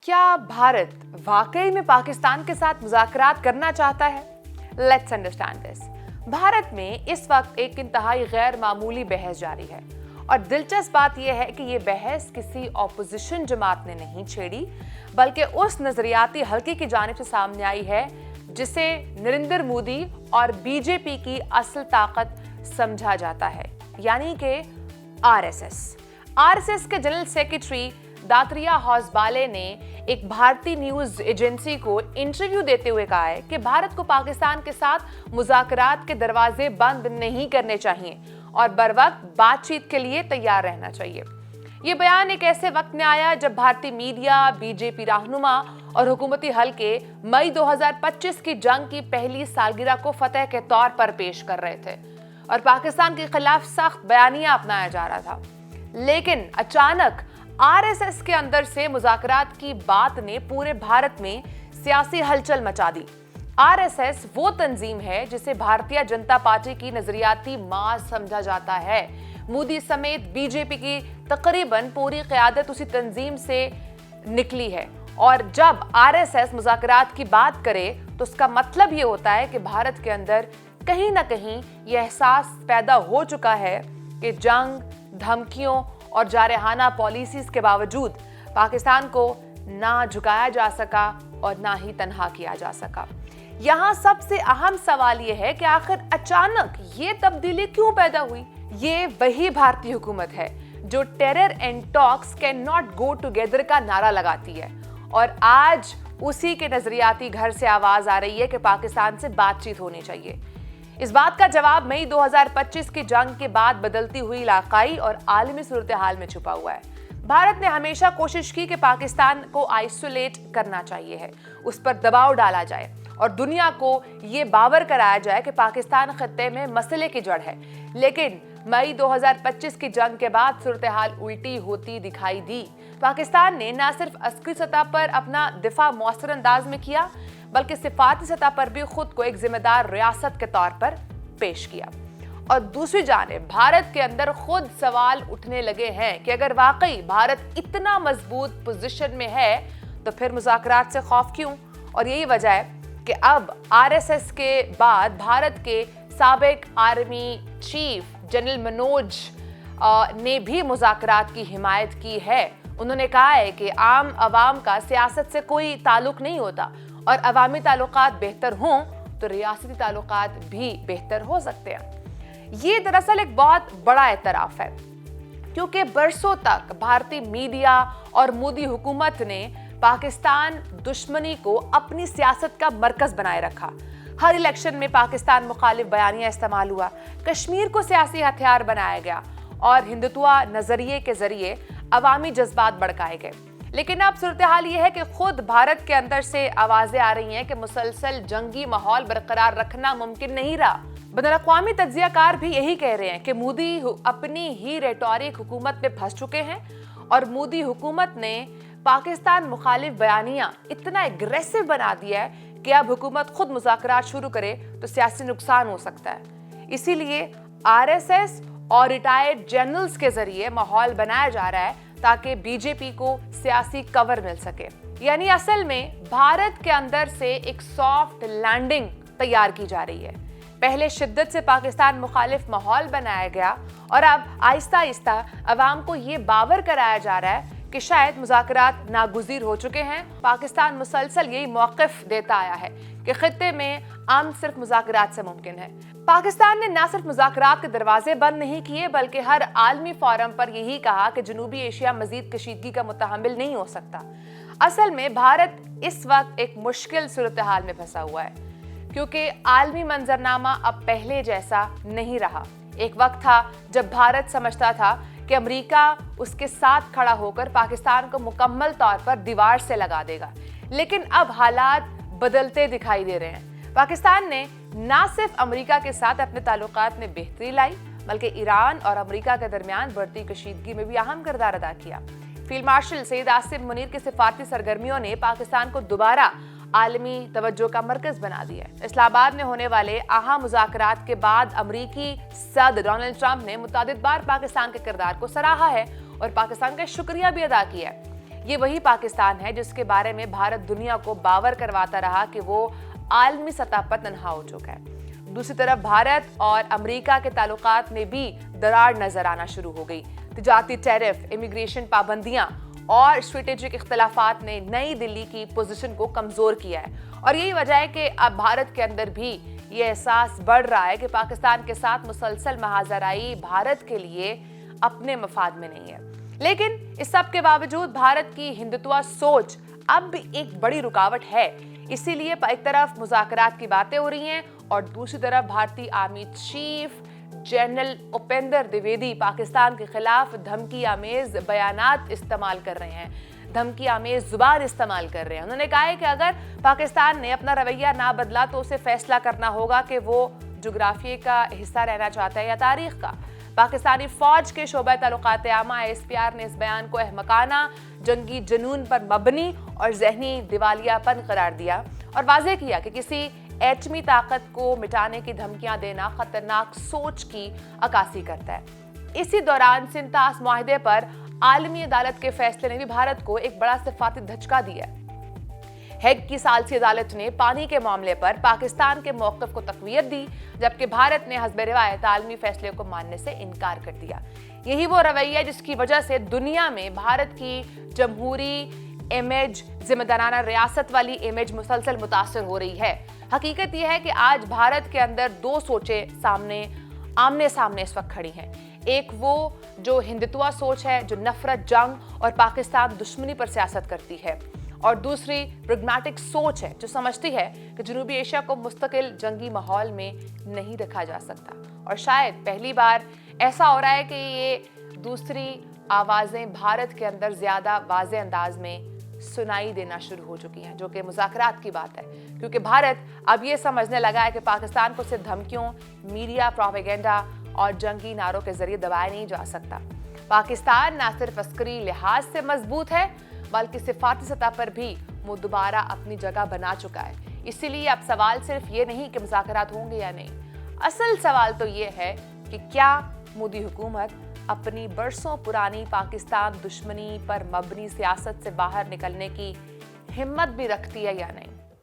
क्या भारत वाकई में पाकिस्तान के साथ मुज़ाकरात करना चाहता है? Let's understand this. भारत में इस वक्त एक इंतहाई गैर मामूली बहस जारी है और दिलचस्प बात यह है कि ये बहस किसी ऑपोजिशन जमात ने नहीं छेड़ी, बल्कि उस नजरियाती हल्के की जानिब से सामने आई है जिसे नरेंद्र मोदी और बीजेपी की असल ताकत समझा जाता है, यानी कि आरएसएस के जनरल सेक्रेटरी दातरिया हौसबाले ने एक भारतीय न्यूज एजेंसी को इंटरव्यू देते हुए कहा है कि भारत को पाकिस्तान के साथ मुज़ाकरात के दरवाजे बंद नहीं करने चाहिए और बरवक्त बातचीत के लिए तैयार रहना चाहिए। ये बयान एक ऐसे वक्त में आया जब भारतीय मीडिया, बीजेपी रहनुमा और हुकूमती हलके मई 2025 की जंग की पहली सालगिरह को फतह के तौर पर पेश कर रहे थे और पाकिस्तान के खिलाफ सख्त बयानिया अपनाया जा रहा था। लेकिन अचानक आरएसएस के अंदर से मुज़ाकरात की बात ने पूरे भारत में सियासी हलचल मचा दी। आरएसएस वो तंजीम है जिसे भारतीय जनता पार्टी की नजरियाती मां समझा जाता है। मोदी समेत बीजेपी की तकरीबन पूरी क़यादत उसी तंजीम से निकली है और जब आरएसएस मुज़ाकरात की बात करे तो उसका मतलब ये होता है कि भारत के अंदर कहीं ना कहीं यह एहसास पैदा हो चुका है कि जंग, धमकियों और जारहाना पॉलिसीज के बावजूद पाकिस्तान को ना झुकाया जा सका और ना ही तन्हा किया जा सका। यहाँ सबसे अहम सवाल ये है कि आखिर अचानक ये तब्दीली क्यों पैदा हुई? ये वही भारतीय हुकूमत है जो terror and talks can not go together का नारा लगाती है और आज उसी के नजरियाती घर से आवाज आ रही है कि पाकिस्तान से बातचीत होनी चाहिए। इस बात का जवाब मई 2025 की जंग के बाद बदलती हुई इलाकाई और आलमी सूरत हाल में छुपा हुआ है। भारत ने हमेशा कोशिश की कि पाकिस्तान को आइसोलेट करना चाहिए है, उस पर दबाव डाला जाए और दुनिया को ये बावर कराया जाए कि पाकिस्तान खत्ते में मसले की जड़ है। लेकिन मई 2025 की जंग के बाद सूरत हाल उल्टी होती दिखाई दी। पाकिस्तान ने न सिर्फ अस्करी सतह पर अपना दिफा मौसर अंदाज में किया, बल्कि सिफारती सतह पर भी खुद को एक जिम्मेदार रियासत के तौर पर पेश किया। और दूसरी जानिब भारत के अंदर खुद सवाल उठने लगे हैं कि अगर वाकई भारत इतना मजबूत पोजीशन में है तो फिर मुज़ाकरात से खौफ क्यों? और यही वजह है कि अब आरएसएस के बाद भारत के साबिक आर्मी चीफ जनरल मनोज ने भी मुज़ाकरात की हिमायत की है। उन्होंने कहा है कि आम आवाम का सियासत से कोई ताल्लुक नहीं होता और अवामी ताल्लुकात बेहतर हों तो रियासती ताल्लुकात भी बेहतर हो सकते हैं। ये दरअसल एक बहुत बड़ा एतराफ़ है क्योंकि बरसों तक भारतीय मीडिया और मोदी हुकूमत ने पाकिस्तान दुश्मनी को अपनी सियासत का मरकज बनाए रखा। हर इलेक्शन में पाकिस्तान मुखालिफ बयानिया इस्तेमाल हुआ, कश्मीर को सियासी हथियार बनाया गया और हिंदुत्वा नजरिए के जरिए अवामी जज्बात भड़काए गए। लेकिन अब सूरत हाल ये है कि खुद भारत के अंदर से आवाजें आ रही हैं कि मुसलसल जंगी माहौल बरकरार रखना मुमकिन नहीं रहा। बैनुल-अक़वामी तज्ज़ियाकार भी यही कह रहे हैं कि मोदी अपनी ही रेटोरिक हुकूमत में फंस चुके हैं और मोदी हुकूमत ने पाकिस्तान मुखालिफ बयानिया इतना एग्रेसिव बना दिया है कि अब हुकूमत खुद मुज़ाकरात शुरू करे तो सियासी नुकसान हो सकता है। इसीलिए आरएसएस और रिटायर्ड जनरल्स के जरिए माहौल बनाया जा रहा है ताकि बीजेपी को सियासी कवर मिल सके। यानी असल में भारत के अंदर से एक सॉफ्ट लैंडिंग तैयार की जा रही है। पहले शिद्दत से पाकिस्तान मुखालिफ माहौल बनाया गया और अब आहिस्ता आहिस्ता अवाम को ये बावर कराया जा रहा है कि शायद मुज़ाकरात नागुज़ीर हो चुके हैं। पाकिस्तान मुसलसल यही मौक़िफ़ देता आया है कि खित्ते में अमन सिर्फ मुज़ाकरात से मुमकिन है। पाकिस्तान ने न सिर्फ मुज़ाकरात के दरवाजे बंद नहीं किए बल्कि हर आलमी फोरम पर यही कहा कि जनूबी एशिया मज़ीद कशीदगी का मुतहम्मिल नहीं हो सकता। असल में भारत इस वक्त एक मुश्किल सूरत हाल में फंसा हुआ है क्योंकि आलमी मंजरनामा अब पहले जैसा नहीं रहा। एक वक्त था जब भारत समझता था कि अमेरिका उसके साथ खड़ा होकर पाकिस्तान को मुकम्मल तौर पर दीवार से लगा देगा, लेकिन अब हालात बदलते दिखाई दे रहे हैं। पाकिस्तान ने न सिर्फ अमेरिका के साथ अपने ताल्लुकात में बेहतरी लाई बल्कि ईरान और अमेरिका के दरमियान बढ़ती कशीदगी में भी अहम किरदार अदा किया। फील्ड मार्शल सैयद आसिम मुनीर की सिफारती सरगर्मियों ने पाकिस्तान को दोबारा आलमी तवज्जो का मरकज बना दिया है। इस्लामाबाद में होने वाले अहम मुज़ाकरात के बाद अमरीकी सदर डोनाल्ड ट्रंप ने मुतअद्दिद बार पाकिस्तान के किरदार को सराहा है और पाकिस्तान का शुक्रिया भी अदा किया है। ये वही पाकिस्तान है जिसके बारे में भारत दुनिया को बावर करवाता रहा कि वो आलमी सतह पर तन्हा हो चुका है। दूसरी तरफ भारत और अमेरिका के ताल्लुकात में भी दरार नजर आना शुरू हो गई। तिजारती टैरिफ, इमिग्रेशन पाबंदियां और स्ट्रेटेजिक इख्तलाफात ने नई दिल्ली की पोजीशन को कमजोर किया है और यही वजह है कि अब भारत के अंदर भी ये एहसास बढ़ रहा है कि पाकिस्तान के साथ मुसलसल महाजराई भारत के लिए अपने मफाद में नहीं है। लेकिन इस सब के बावजूद भारत की हिंदुत्व सोच अब भी एक बड़ी रुकावट है। इसीलिए एक तरफ मुज़ाकरात की बातें हो रही हैं और दूसरी तरफ भारतीय army chief general Upendra Dwivedi Pakistan के खिलाफ धमकी आमेज बयानात इस्तेमाल कर रहे हैं, धमकी आमेज जुबान इस्तेमाल कर रहे हैं। उन्होंने कहा है कि अगर पाकिस्तान ने अपना रवैया ना बदला तो उसे फैसला करना होगा कि वो जुग्राफिये का हिस्सा रहना चाहता है या तारीख का। पाकिस्तानी फौज के शोबा ताल्लुकात आमा SPR ने इस बयान को अहमकाना, जंगी जुनून पर मबनी और जहनी दिवालियापन करार दिया और वाज़ेह किया कि किसी एटमी ताकत को मिटाने की धमकियां देना खतरनाक सोच की अक्कासी करता है। इसी दौरान सिंतास मुआहदे पर आलमी अदालत के फैसले ने भी भारत को एक बड़ा सिफाती धचका दिया। हेग की सालसी अदालत ने पानी के मामले पर पाकिस्तान के मौक़िफ़ को तक़वियत दी, जबकि भारत ने हस्ब रिवायत आलमी फैसले को मानने से इनकार कर दिया। यही वो रवैया जिसकी वजह से दुनिया में भारत की जमहूरी इमेज, जिम्मेदाराना रियासत वाली इमेज मुसलसल मुतासर हो रही है। हकीकत यह है कि आज भारत के अंदर दो सोचें आमने सामने इस वक्त खड़ी हैं। एक वो जो हिंदुत्व सोच है, जो नफरत, जंग और पाकिस्तान दुश्मनी पर सियासत करती है, और दूसरी प्रेगमेटिक सोच है जो समझती है कि जनूबी एशिया को मुस्तकिल जंगी माहौल में नहीं रखा जा सकता। और शायद पहली बार ऐसा हो रहा है कि ये दूसरी आवाज़ें भारत के अंदर ज़्यादा वाज़ेह अंदाज में सुनाई देना शुरू हो चुकी हैं, जो कि मुज़ाकरात की बात है, क्योंकि भारत अब ये समझने लगा है कि पाकिस्तान को सिर्फ धमकियों, मीडिया प्रोपेगेंडा और जंगी नारों के जरिए दबाया नहीं जा सकता। पाकिस्तान न सिर्फ अस्करी लिहाज से मजबूत है बल्कि सिफाती सतह पर भी वो दोबारा अपनी जगह बना चुका है। इसीलिए अब सवाल सिर्फ ये नहीं कि मुज़ाकरात होंगे या नहीं, असल सवाल तो ये है कि क्या मोदी हुकूमत अपनी बरसों पुरानी पाकिस्तान दुश्मनी पर मबनी सियासत से बाहर निकलने की हिम्मत भी रखती है या नहीं।